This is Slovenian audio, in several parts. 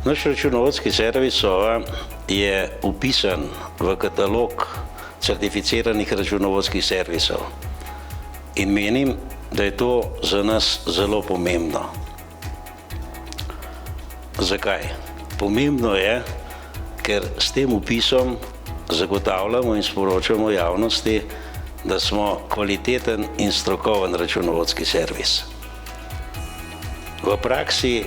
Naš računovodski servis Sova je vpisan v katalog certificiranih računovodskih servisov in menim, da je to za nas zelo pomembno. Zakaj? Pomembno je, ker s tem vpisom zagotavljamo in sporočamo javnosti, da smo kvaliteten in strokoven računovodski servis. V praksi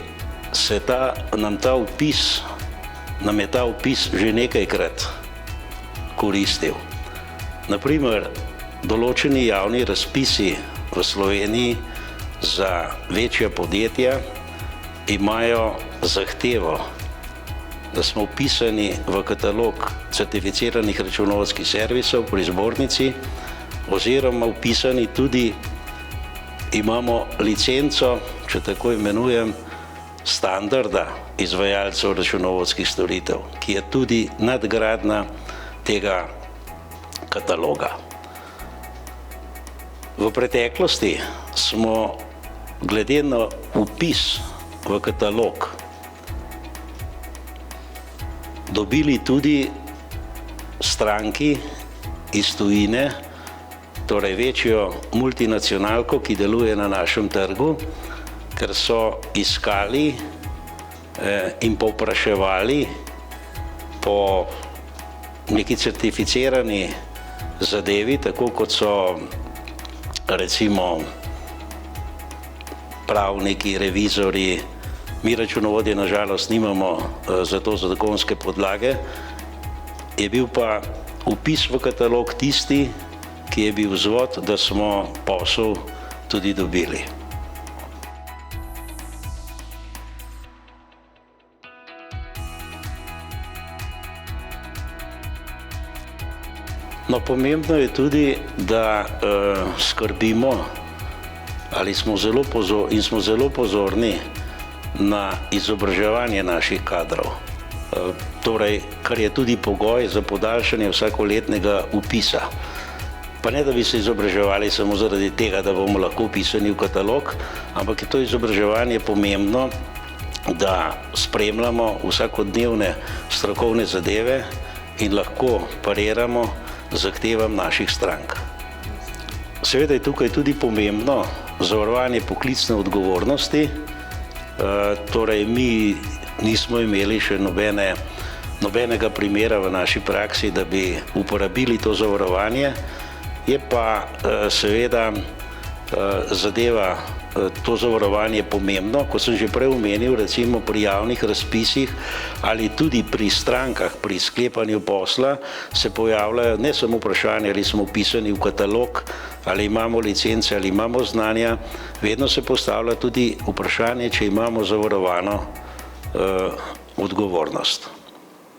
nam je ta vpis že nekajkrat koristil. Naprimer, določeni javni razpisi v Sloveniji za večja podjetja imajo zahtevo, da smo vpisani v katalog certificiranih računovodskih servisov pri zbornici oziroma vpisani tudi imamo licenco, če tako imenujem, standarda izvajalcev računovodskih storitev, ki je tudi nadgradnja tega kataloga. V preteklosti smo glede na vpis v katalog dobili tudi stranki iz tujine, torej večjo multinacionalko, ki deluje na našem trgu, ker so iskali in povpraševali po neki certificirani zadevi, tako kot so recimo pravniki, revizorji. Mi računovodje na žalost nimamo za to zakonske podlage, je bil pa vpis v katalog tisti, ki je bil vzvod, da smo posel tudi dobili. No, pomembno je tudi, da skrbimo ali smo zelo pozorni na izobraževanje naših kadrov. Torej, kar je tudi pogoj za podaljšanje vsakoletnega vpisa. Pa ne, da bi se izobraževali samo zaradi tega, da bomo lahko vpisani v katalog, ampak je to izobraževanje pomembno, da spremljamo vsakodnevne strokovne zadeve in lahko pariramo zahtevam naših strank. Seveda je tukaj tudi pomembno zavarovanje poklicne odgovornosti, torej mi nismo imeli še nobenega primera v naši praksi, da bi uporabili to zavarovanje, je pa seveda zadeva to zavarovanje pomembno, kot sem že prej omenil, recimo pri javnih razpisih ali tudi pri strankah, pri sklepanju posla se pojavljajo ne samo vprašanja, ali smo vpisani v katalog, ali imamo licence, ali imamo znanja, vedno se postavlja tudi vprašanje, če imamo zavarovano odgovornost.